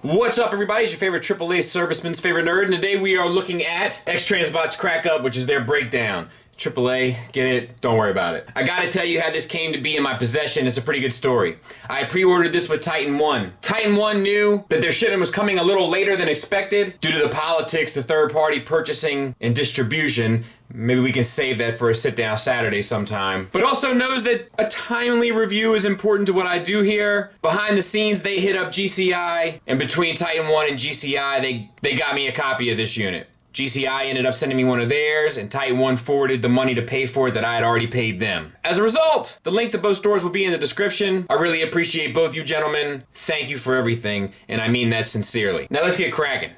What's up, everybody? It's your favorite AAA serviceman's favorite nerd, and today we are looking at X Transbots Crackup, which is their breakdown. AAA, get it? Don't worry about it. I gotta tell you how this came to be in my possession. It's a pretty good story. I pre-ordered this with Titan 1. Titan 1 knew that their shipment was coming a little later than expected due to the politics of third-party purchasing and distribution. Maybe we can save that for a sit-down Saturday sometime. But also knows that a timely review is important to what I do here. Behind the scenes, they hit up GCI, and between Titan 1 and GCI, they got me a copy of this unit. GCI ended up sending me one of theirs, and Titan 1 forwarded the money to pay for it that I had already paid them. As a result, the link to both stores will be in the description. I really appreciate both you gentlemen. Thank you for everything, and I mean that sincerely. Now let's get cracking.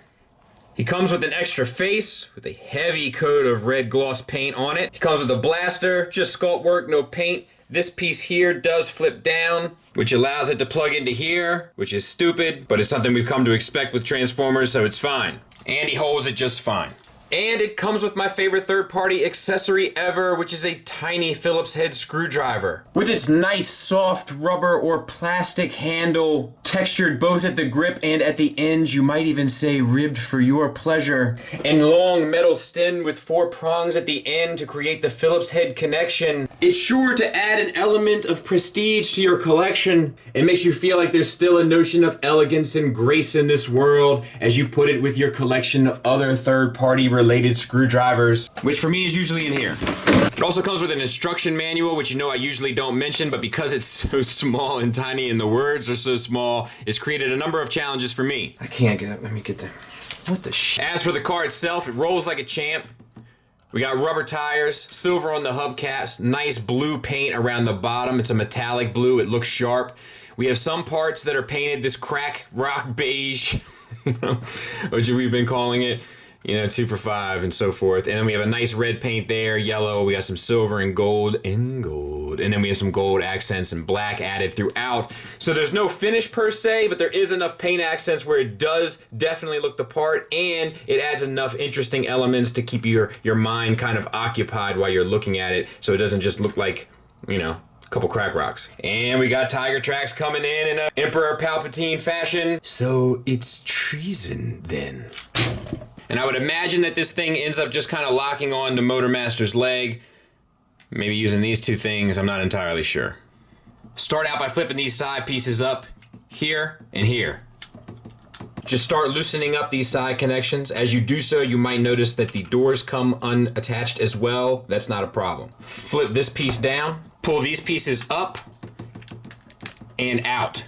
He comes with an extra face with a heavy coat of red gloss paint on it. He comes with a blaster, just sculpt work, no paint. This piece here does flip down, which allows it to plug into here, which is stupid, but it's something we've come to expect with Transformers, so it's fine. And he holds it just fine. And it comes with my favorite third-party accessory ever, which is a tiny Phillips head screwdriver. With its nice soft rubber or plastic handle, textured both at the grip and at the ends, you might even say ribbed for your pleasure, and long metal stem with 4 prongs at the end to create the Phillips head connection. It's sure to add an element of prestige to your collection and makes you feel like there's still a notion of elegance and grace in this world as you put it with your collection of other third-party related screwdrivers, which for me is usually in here. It also comes with an instruction manual, which you know I usually don't mention, but because it's so small and tiny and the words are so small, it's created a number of challenges for me. I can't get it. Let me get there. What the sh... As for the car itself, it rolls like a champ. We got rubber tires, silver on the hubcaps, nice blue paint around the bottom. It's a metallic blue. It looks sharp. We have some parts that are painted this crack rock beige, which we've been calling it. 2 for $5 and so forth. And then we have a nice red paint there, yellow. We got some silver and gold. And then we have some gold accents and black added throughout. So there's no finish per se, but there is enough paint accents where it does definitely look the part, and it adds enough interesting elements to keep your mind kind of occupied while you're looking at it, so it doesn't just look like, a couple crack rocks. And we got tiger tracks coming in a Emperor Palpatine fashion. So it's treason then. And I would imagine that this thing ends up just kind of locking on to Motormaster's leg. Maybe using these 2 things, I'm not entirely sure. Start out by flipping these side pieces up here and here. Just start loosening up these side connections. As you do so, you might notice that the doors come unattached as well. That's not a problem. Flip this piece down, pull these pieces up and out.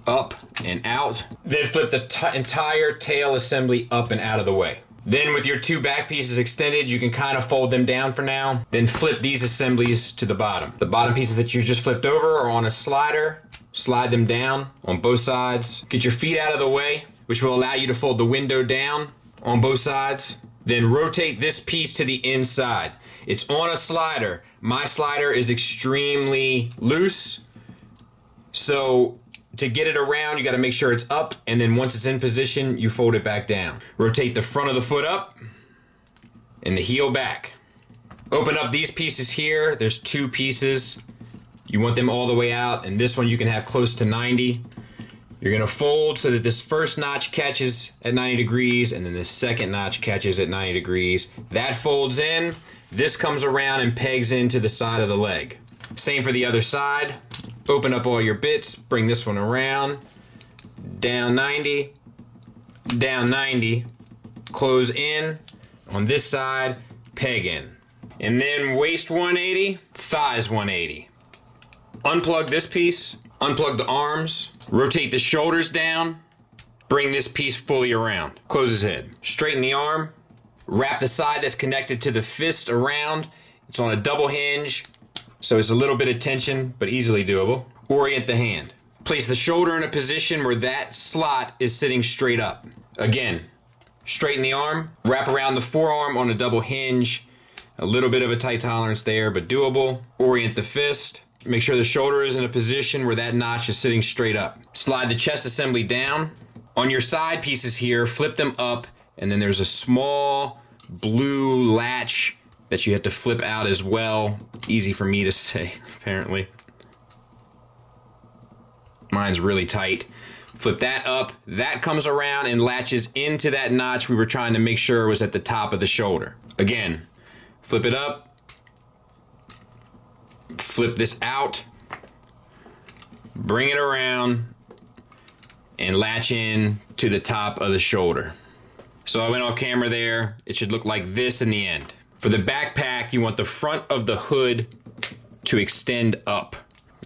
Up and out. Then flip the entire tail assembly up and out of the way. Then with your 2 back pieces extended, you can kind of fold them down for now. Then flip these assemblies to the bottom. The bottom pieces that you just flipped over are on a slider. Slide them down on both sides. Get your feet out of the way, which will allow you to fold the window down on both sides. Then rotate this piece to the inside. It's on a slider. My slider is extremely loose, so to get it around, you got to make sure it's up, and then once it's in position, you fold it back down. Rotate the front of the foot up and the heel back. Open up these pieces here. There's 2 pieces. You want them all the way out, and this one you can have close to 90. You're going to fold so that this first notch catches at 90 degrees, and then the second notch catches at 90 degrees. That folds in. This comes around and pegs into the side of the leg. Same for the other side. Open up all your bits, bring this one around, down 90, close in, on this side, peg in. And then waist 180, thighs 180. Unplug this piece, unplug the arms, rotate the shoulders down, bring this piece fully around, close his head. Straighten the arm, wrap the side that's connected to the fist around. It's on a double hinge, so it's a little bit of tension, but easily doable. Orient the hand. Place the shoulder in a position where that slot is sitting straight up. Again, straighten the arm, wrap around the forearm on a double hinge. A little bit of a tight tolerance there, but doable. Orient the fist. Make sure the shoulder is in a position where that notch is sitting straight up. Slide the chest assembly down. On your side pieces here, flip them up, and then there's a small blue latch that you have to flip out as well. Easy for me to say, apparently. Mine's really tight, Flip that up, that comes around and latches into that notch we were trying to make sure was at the top of the shoulder. Again, flip it up, flip this out, bring it around, and latch in to the top of the shoulder. So I went off camera there. It should look like this in the end. For the backpack, you want the front of the hood to extend up.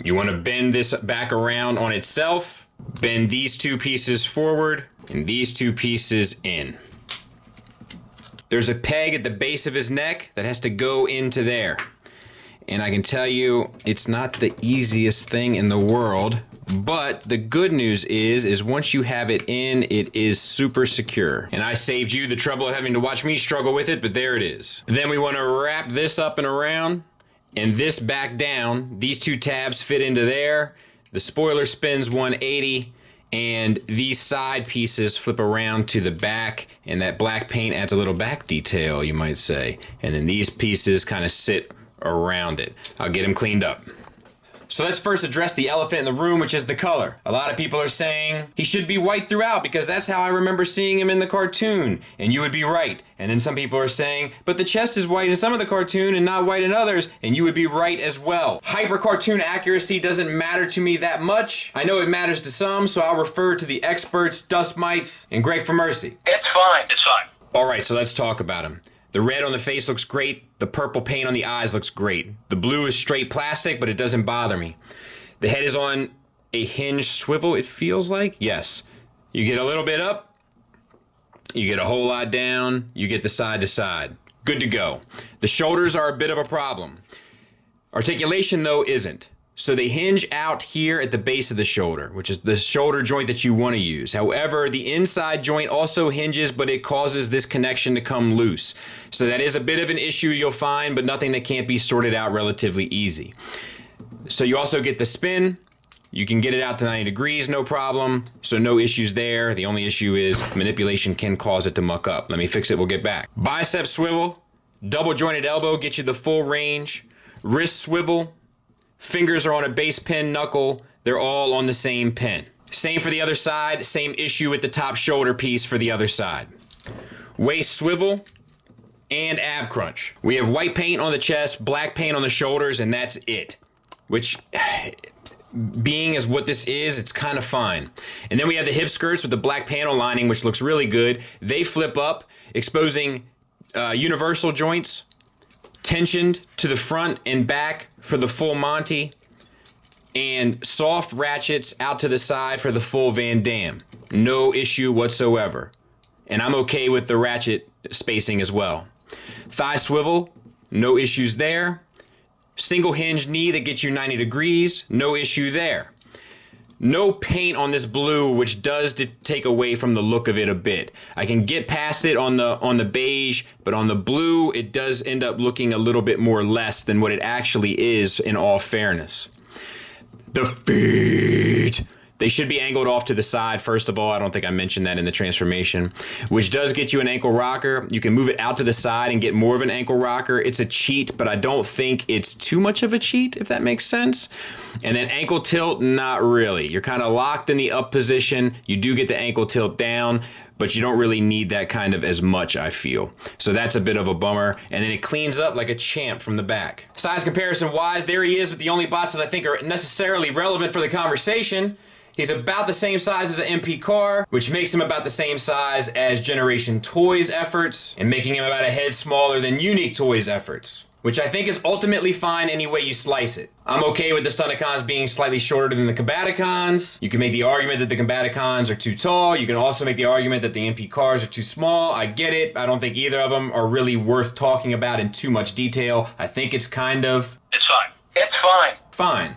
You want to bend this back around on itself, bend these two pieces forward, and these two pieces in. There's a peg at the base of his neck that has to go into there. And I can tell you, it's not the easiest thing in the world, but the good news is once you have it in, it is super secure. And I saved you the trouble of having to watch me struggle with it, but there it is. Then we want to wrap this up and around, and this back down. These two tabs fit into there. The spoiler spins 180, and these side pieces flip around to the back, and that black paint adds a little back detail, you might say. And then these pieces kind of sit around it. I'll get them cleaned up. So let's first address the elephant in the room, which is the color. A lot of people are saying he should be white throughout because that's how I remember seeing him in the cartoon. And you would be right. And then some people are saying, but the chest is white in some of the cartoon and not white in others. And you would be right as well. Hyper cartoon accuracy doesn't matter to me that much. I know it matters to some, so I'll refer to the experts, Dust Mites, and Greg for Mercy. It's fine. It's fine. All right, so let's talk about him. The red on the face looks great. The purple paint on the eyes looks great. The blue is straight plastic, but it doesn't bother me. The head is on a hinged swivel, it feels like. Yes. You get a little bit up. You get a whole lot down. You get the side to side. Good to go. The shoulders are a bit of a problem. Articulation, though, isn't. So they hinge out here at the base of the shoulder, which is the shoulder joint that you want to use. However, the inside joint also hinges, but it causes this connection to come loose. So that is a bit of an issue you'll find, but nothing that can't be sorted out relatively easy. So you also get the spin. You can get it out to 90 degrees, no problem. So no issues there. The only issue is manipulation can cause it to muck up. Let me fix it, we'll get back. Bicep swivel, double jointed elbow, get you the full range. Wrist swivel. Fingers are on a base pin knuckle. They're all on the same pin. Same for the other side. Same issue with the top shoulder piece for the other side. Waist swivel and ab crunch. We have white paint on the chest, black paint on the shoulders, and that's it. Which, being as what this is, it's kind of fine. And then we have the hip skirts with the black panel lining, which looks really good. They flip up, exposing universal joints, tensioned to the front and back for the full Monty, and soft ratchets out to the side for the full Van Damme. No issue whatsoever. And I'm okay with the ratchet spacing as well. Thigh swivel, no issues there. Single hinge knee that gets you 90 degrees, no issue there. No paint on this blue, which does take away from the look of it a bit. I can get past it on the beige, but on the blue, it does end up looking a little bit more less than what it actually is, in all fairness. The feet. They should be angled off to the side, first of all. I don't think I mentioned that in the transformation, which does get you an ankle rocker. You can move it out to the side and get more of an ankle rocker. It's a cheat, but I don't think it's too much of a cheat, if that makes sense. And then ankle tilt, not really. You're kind of locked in the up position. You do get the ankle tilt down, but you don't really need that kind of as much, I feel. So that's a bit of a bummer. And then it cleans up like a champ from the back. Size comparison wise, there he is with the only bots that I think are necessarily relevant for the conversation. He's about the same size as an MP car, which makes him about the same size as Generation Toys efforts, and making him about a head smaller than Unique Toys efforts, which I think is ultimately fine any way you slice it. I'm okay with the Stunticons being slightly shorter than the Combaticons. You can make the argument that the Combaticons are too tall. You can also make the argument that the MP cars are too small. I get it. I don't think either of them are really worth talking about in too much detail. I think it's kind of... It's fine. It's fine. Fine.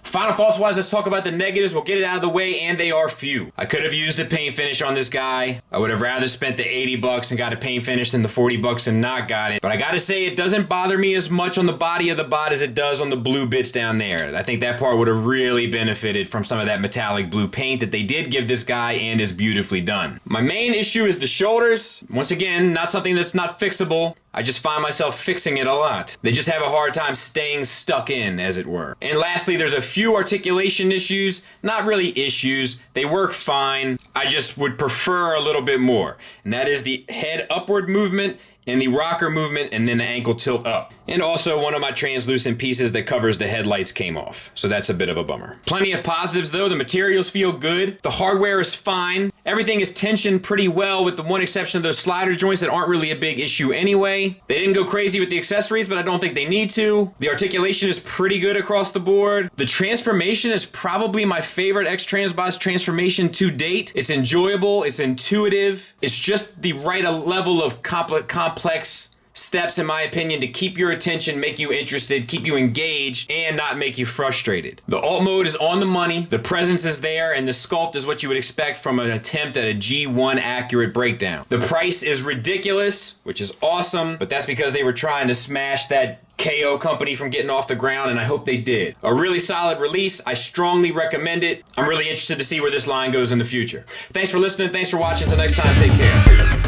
Final thoughts wise, let's talk about the negatives. We'll get it out of the way, and they are few. I could have used a paint finish on this guy. I would have rather spent the 80 bucks and got a paint finish than the 40 bucks and not got it. But I gotta say, it doesn't bother me as much on the body of the bot as it does on the blue bits down there. I think that part would have really benefited from some of that metallic blue paint that they did give this guy and is beautifully done. My main issue is the shoulders. Once again, not something that's not fixable. I just find myself fixing it a lot. They just have a hard time staying stuck in, as it were. And lastly, there's a few few articulation issues, not really issues. They work fine. I just would prefer a little bit more. And that is the head upward movement and the rocker movement, and then the ankle tilt up. And also one of my translucent pieces that covers the headlights came off. So that's a bit of a bummer. Plenty of positives though. The materials feel good. The hardware is fine. Everything is tensioned pretty well with the one exception of those slider joints that aren't really a big issue anyway. They didn't go crazy with the accessories, but I don't think they need to. The articulation is pretty good across the board. The transformation is probably my favorite X Transbots transformation to date. It's enjoyable. It's intuitive. It's just the right level of complex steps, in my opinion, to keep your attention, make you interested, keep you engaged, and not make you frustrated. The alt mode is on the money, the presence is there, and the sculpt is what you would expect from an attempt at a G1 accurate breakdown. The price is ridiculous, which is awesome, but that's because they were trying to smash that KO company from getting off the ground, and I hope they did. A really solid release. I strongly recommend it. I'm really interested to see where this line goes in the future. Thanks for listening. Thanks for watching. Until next time, take care.